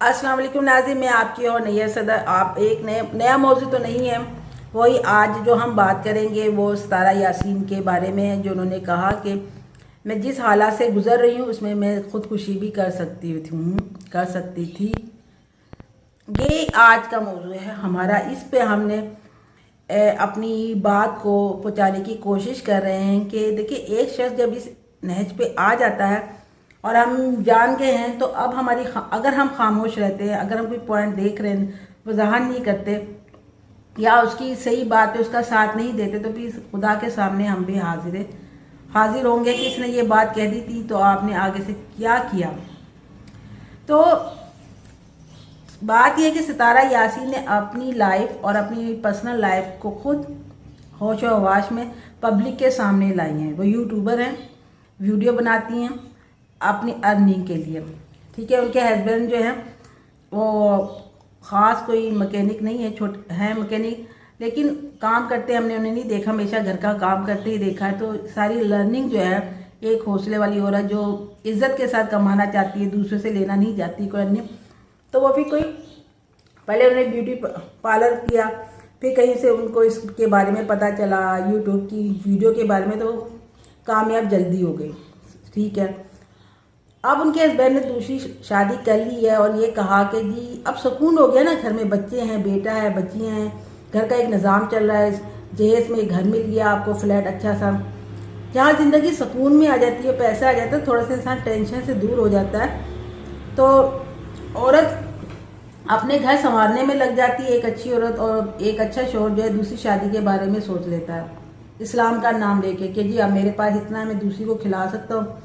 अस्सलाम वालेकुम नाज़रीन, मैं आपकी और नैयर सदर। आप एक नया मौजू तो नहीं है, वही आज जो हम बात करेंगे वो सितारा यासीन के बारे में है, जो उन्होंने कहा कि मैं जिस हालात से गुजर रही हूँ उसमें मैं खुदकुशी भी कर सकती थी। ये आज का मौजू है हमारा। इस पे हमने अपनी बात को पहुँचाने की कोशिश कर रहे हैं कि देखिए, एक शख्स जब इस नहज पे आ जाता है और हम जान गए हैं, तो अब अगर हम खामोश रहते हैं, अगर हम कोई पॉइंट देख रहे हैं, वजाहत नहीं करते या उसकी सही बात है उसका साथ नहीं देते, तो फिर खुदा के सामने हम भी हाजिर होंगे कि इसने ये बात कह दी थी तो आपने आगे से क्या किया। तो बात यह कि सितारा यासीन ने अपनी लाइफ और अपनी पर्सनल लाइफ को खुद होश और हवाश में पब्लिक के सामने लाई हैं। वो यूट्यूबर हैं, वीडियो बनाती हैं अपनी अर्निंग के लिए, ठीक है। उनके हस्बैंड जो हैं वो ख़ास कोई मैकेनिक नहीं है, छोटे हैं मैकेनिक, लेकिन काम करते हमने उन्हें नहीं देखा, हमेशा घर का काम करते ही देखा है। तो सारी लर्निंग जो है, एक हौसले वाली औरत जो इज्जत के साथ कमाना चाहती है, दूसरे से लेना नहीं चाहती कोई अन्य, तो वो भी कोई पहले उन्होंने ब्यूटी पार्लर किया, फिर कहीं से उनको इसके बारे में पता चला, यूट्यूब की वीडियो के बारे में, तो कामयाब जल्दी हो गई, ठीक है। अब उनके हस्बैंड ने दूसरी शादी कर ली है और ये कहा कि जी अब सुकून हो गया ना, घर में बच्चे हैं, बेटा है, बच्चियाँ हैं, घर का एक निज़ाम चल रहा है, जहेज में घर मिल गया आपको, फ्लैट अच्छा सा, जहाँ ज़िंदगी सुकून में आ जाती है, पैसा आ जाता है, थोड़ा सा इंसान टेंशन से दूर हो जाता है। तो औरत अपने घर संवारने में लग जाती है, एक अच्छी औरत, और एक अच्छा शौहर जो है दूसरी शादी के बारे में सोच लेता है, इस्लाम का नाम लेके कि जी अब मेरे पास इतना है, मैं दूसरी को खिला सकता हूँ,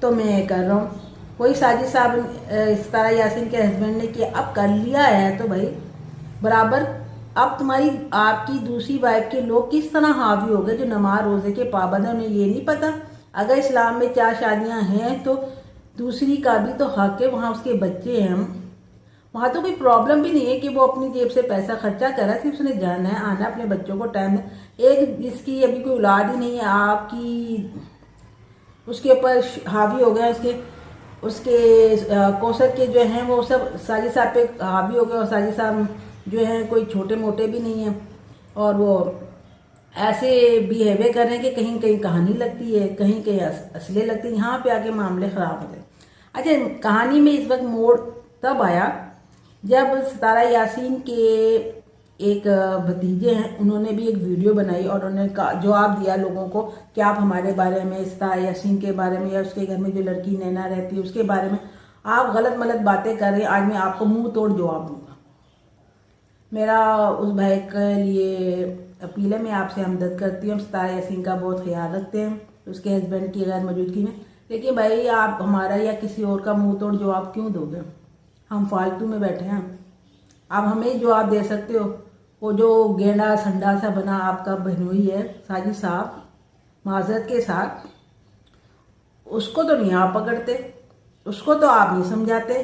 तो मैं कर रहा हूँ। वही साजिद साहब सितारा यासीन के हस्बैंड ने किया। अब कर लिया है तो भाई बराबर, अब आपकी दूसरी वाइफ के लोग किस तरह हावी हो गए, जो नमाज रोजे के पाबंद है, उन्हें ये नहीं पता अगर इस्लाम में 4 शादियां हैं तो दूसरी का भी तो हक है, वहाँ उसके बच्चे हैं, वहाँ तो कोई प्रॉब्लम भी नहीं है कि वो अपनी जेब से पैसा खर्चा करा, सिर्फ उसने जाना है, आना, अपने बच्चों को टाइम है। एक जिसकी अभी कोई औलाद ही नहीं है, आपकी उसके ऊपर हावी हो गया, उसके कौसर के जो हैं वो सब साजिद साहब पे हावी हो गए, और साजिद साहब जो हैं कोई छोटे मोटे भी नहीं हैं, और वो ऐसे बिहेवियर कर रहे हैं कि कहीं कहीं कहानी लगती है, कहीं कहीं असली लगती है, यहाँ पे आके मामले ख़राब हो गए। अच्छा, कहानी में इस वक्त मोड़ तब आया जब सितारा यासीन के एक भतीजे हैं, उन्होंने भी एक वीडियो बनाई और उन्होंने जवाब दिया लोगों को कि आप हमारे बारे में, सितारा यासीन के बारे में, या उसके घर में जो लड़की नैना रहती है उसके बारे में आप गलत मलत बातें कर रहे हैं, आज मैं आपको मुंह तोड़ जवाब दूंगा। मेरा उस भाई के लिए अपील है, मैं आपसे हमदर्द करती हूँ, सितारा यासीन का बहुत ख्याल रखते हैं उसके हस्बैंड की गैर मौजूदगी में, लेकिन भाई आप हमारा या किसी और का मुंह तोड़ जवाब क्यों दोगे? हम फालतू में बैठे हैं, आप हमें जवाब दे सकते हो। वो जो गेंडा संडा सा बना आपका बहनोई है साजिद साहब, माजरत के साथ, उसको तो नहीं आप पकड़ते, उसको तो आप नहीं समझाते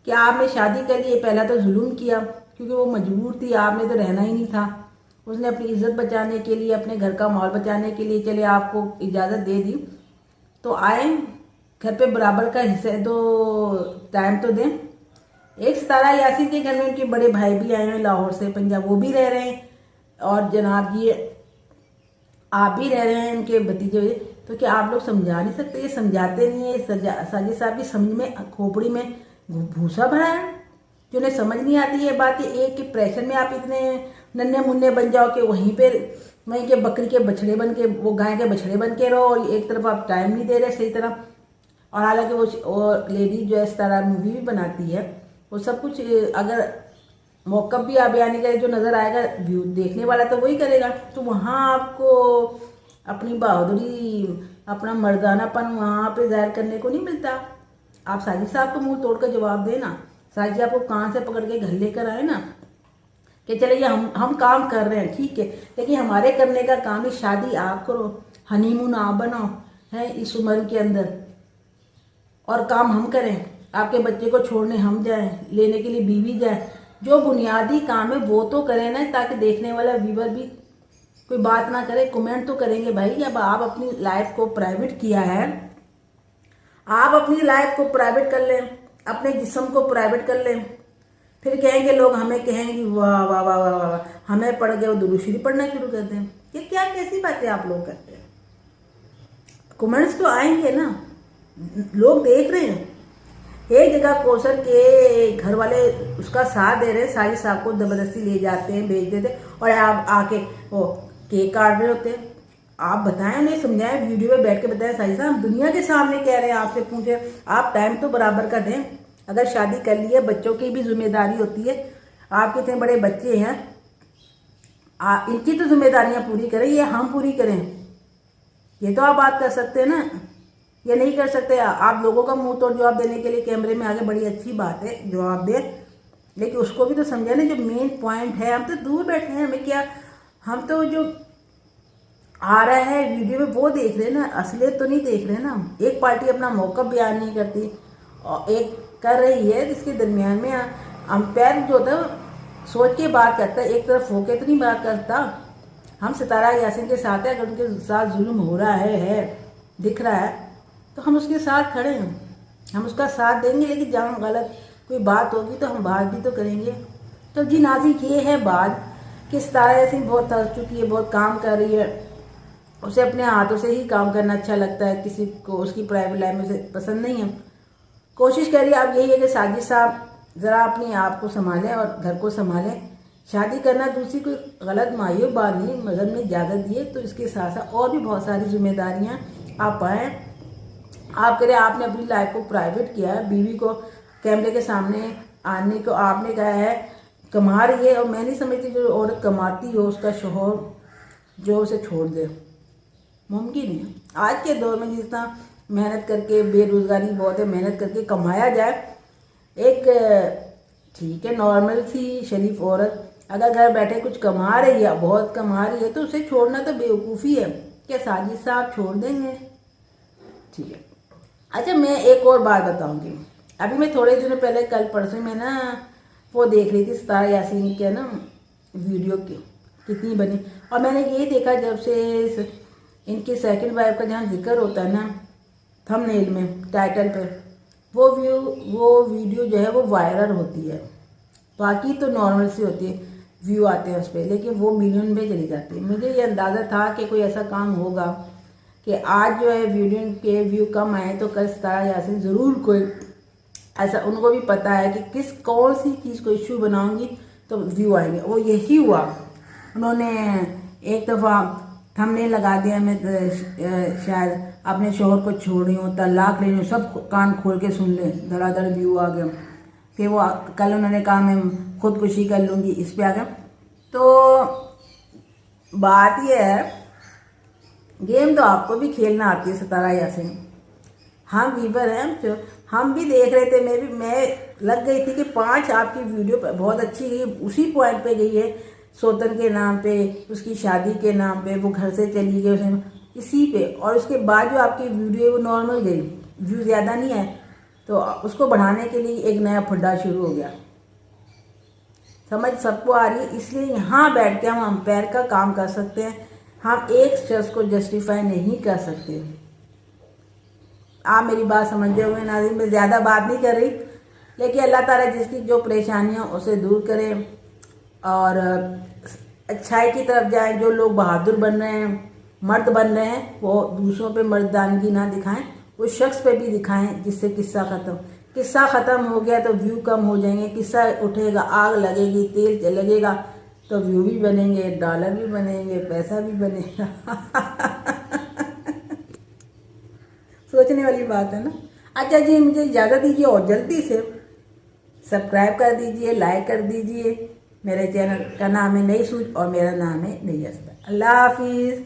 कि आपने शादी कर ली, पहला तो जुल्म किया क्योंकि वो मजबूर थी, आपने तो रहना ही नहीं था। उसने अपनी इज्जत बचाने के लिए, अपने घर का माहौल बचाने के लिए चले आपको इजाज़त दे दी, तो आए घर पे बराबर का हिस्सा तो टाइम तो दें। एक सितारा यासीन के घर में उनके बड़े भाई भी आए हैं लाहौर से, पंजाब, वो भी रह रहे हैं, और जनाब जी आप भी रह रहे हैं, उनके भतीजे, तो क्या आप लोग समझा नहीं सकते? ये समझाते नहीं है। साजिद साहब की समझ में, खोपड़ी में भूसा भरा है, जो उन्हें समझ नहीं आती है बात। एक के प्रेशर में आप इतने नन्हे मुन्ने बन जाओ कि वहीं के बकरी के बछड़े बन के, वो गाय के बछड़े बन के रहो, और एक तरफ आप टाइम नहीं दे रहे सही तरह। और हालांकि वो लेडी जो है इस तरह मूवी भी बनाती है, वो सब कुछ अगर मौका भी आप बयानी करे, जो नज़र आएगा व्यू देखने वाला तो वही करेगा। तो वहाँ आपको अपनी बहादुरी, अपना मर्दानापन वहाँ पे जाहिर करने को नहीं मिलता। आप साजिद साहब को मुंह तोड़ कर जवाब देना, साजिद साहब को कान से पकड़ के घर लेकर आए ना कि चले ये हम काम कर रहे हैं, ठीक है, लेकिन हमारे करने का काम ही शादी आप करो, हनीमून आप बनाओ है इस उम्र के अंदर, और काम हम करें, आपके बच्चे को छोड़ने हम जाएं, लेने के लिए बीवी जाए। जो बुनियादी काम है वो तो करें ना, ताकि देखने वाला व्यूवर भी कोई बात ना करे, कमेंट तो करेंगे भाई। जब आप अपनी लाइफ को प्राइवेट किया है, आप अपनी लाइफ को प्राइवेट कर लें, अपने जिस्म को प्राइवेट कर लें, फिर कहेंगे लोग, हमें कहेंगे वाह वाह वाह वाह वाह, हमें पढ़ गए वो दुरूद शरीफ पढ़ना शुरू कर दें। ये क्या कैसी बातें आप लोग करते हैं? कमेंट्स तो आएंगे ना, लोग देख रहे हैं। एक जगह कौसर के घर वाले उसका साथ दे रहे हैं, साजिद साहब को जबरदस्ती ले जाते हैं, भेज देते हैं, और आप आके वो केक काट रहे होते हैं। आप बताएं, उन्हें समझाएं, वीडियो में बैठ के बताएं, साजिद साहब दुनिया के सामने कह रहे हैं, आपसे पूछे, आप टाइम तो बराबर का दें। अगर शादी कर ली है, बच्चों की भी जिम्मेदारी होती है, आपके इतने बड़े बच्चे हैं, इनकी तो जिम्मेदारियां पूरी करें, ये हम पूरी करें। ये तो आप बात कर सकते हैं ना, ये नहीं कर सकते। आप लोगों का मुंह तोड़ जवाब देने के लिए कैमरे में आगे, बड़ी अच्छी बात है, जवाब दें, लेकिन उसको भी तो समझे ना, जो मेन पॉइंट है। हम तो दूर बैठे हैं, हमें क्या, हम तो जो आ रहा है वीडियो में वो देख रहे हैं ना, असलियत तो नहीं देख रहे ना। एक पार्टी अपना मौका बयान नहीं करती और एक कर रही है, जिसके दरमियान में अंपायर जो होता है सोच के बात करता है, एक तरफ होके तो नहीं बात करता। हम सितारा यासीन के साथ है, अगर उनके साथ जुल्म हो रहा है दिख रहा है, तो हम उसके साथ खड़े हैं, हम उसका साथ देंगे। लेकिन जहाँ गलत कोई बात होगी तो हम बात भी तो करेंगे। तो जी नाज़रीन, ये है बात कि सितारा यासीन बहुत थक चुकी है, बहुत काम कर रही है, उसे अपने हाथों से ही काम करना अच्छा लगता है, किसी को उसकी प्राइवेट लाइफ में से पसंद नहीं है। कोशिश करिए आप यही है कि साजिद साहब ज़रा अपने आप को संभालें और घर को संभालें। शादी करना दूसरी कोई गलत मायूब बात नहीं, मज़हब ने इजाज़त दी है, तो इसके साथ साथ और भी बहुत सारी जिम्मेदारियाँ आप पाएँ, आप करें। आपने अपनी लाइफ को प्राइवेट किया है, बीवी को कैमरे के सामने आने को आपने कहा है कमा रही है, और मैं नहीं समझती जो औरत कमाती हो उसका शौहर जो उसे छोड़ दे, मुमकिन है। आज के दौर में जितना मेहनत करके, बेरोजगारी बहुत है, मेहनत करके कमाया जाए, एक ठीक है नॉर्मल सी शरीफ औरत अगर घर बैठे कुछ कमा रही है, बहुत कमा रही है, तो उसे छोड़ना तो बेवकूफ़ी है। क्या साजिद साहब छोड़ देंगे? ठीक है। अच्छा, मैं एक और बात बताऊंगी। अभी मैं थोड़े दिनों पहले, कल परसों में ना वो देख रही थी सितारा यासीन के ना वीडियो की कितनी बनी, और मैंने ये देखा जब से इनकी सेकंड वाइफ का जहाँ जिक्र होता है ना थंबनेल में, टाइटल पे, वो वीडियो जो है वो वायरल होती है। बाकी तो नॉर्मल सी होती है, व्यू आते हैं उस पर, लेकिन वो मिलियन में चली जाती है। मुझे ये अंदाज़ा था कि कोई ऐसा काम होगा कि आज जो है वीडियो के व्यू कम आए, तो कल सितारा यासीन ज़रूर कोई ऐसा, उनको भी पता है कि कौन सी चीज़ को इशू बनाऊंगी तो व्यू आएंगे। वो यही हुआ, उन्होंने एक दफ़ा थंबनेल लगा दिया, मैं शायद अपने शौहर को छोड़ रही हूँ, तलाक ले रही हूँ, सब कान खोल के सुन ले, धड़ाधड़ व्यू आ गया। फिर वो कल उन्होंने कहा मैं खुदकुशी कर लूँगी, इस पे आ गया। तो बात ये है, गेम तो आपको भी खेलना आती है सितारा यासीन, हम वीवर हैं, तो हम भी देख रहे थे। मैं लग गई थी कि 5 आपकी वीडियो बहुत अच्छी गई, उसी पॉइंट पे गई है, सोतन के नाम पे, उसकी शादी के नाम पे, वो घर से चली गई उसमें, इसी पे। और उसके बाद जो आपकी वीडियो है वो नॉर्मल गई, व्यू ज़्यादा नहीं है, तो उसको बढ़ाने के लिए एक नया फड्डा शुरू हो गया। समझ सबको आ रही है? इसलिए यहाँ बैठ के हम अंपायर का काम कर सकते हैं, हम एक शख्स को जस्टिफाई नहीं कर सकते। आप मेरी बात समझते हुए नाज़रीन, मैं ज़्यादा बात नहीं कर रही, लेकिन अल्लाह ताला जिसकी जो परेशानियाँ उसे दूर करे और अच्छाई की तरफ जाएं। जो लोग बहादुर बन रहे हैं, मर्द बन रहे हैं, वो दूसरों पे मर्दानगी ना दिखाएं, उस शख्स पे भी दिखाएं जिससे किस्सा ख़त्म हो गया तो व्यू कम हो जाएंगे। किस्सा उठेगा, आग लगेगी, तेल लगेगा, तो व्यू भी बनेंगे, डॉलर भी बनेंगे, पैसा भी बनेगा। सोचने वाली बात है ना। अच्छा जी, मुझे इजाज़त दीजिए और जल्दी से सब्सक्राइब कर दीजिए, लाइक कर दीजिए। मेरे चैनल का नाम है नई सूझ और मेरा नाम है नई अस्तर। अल्लाह हाफिज़।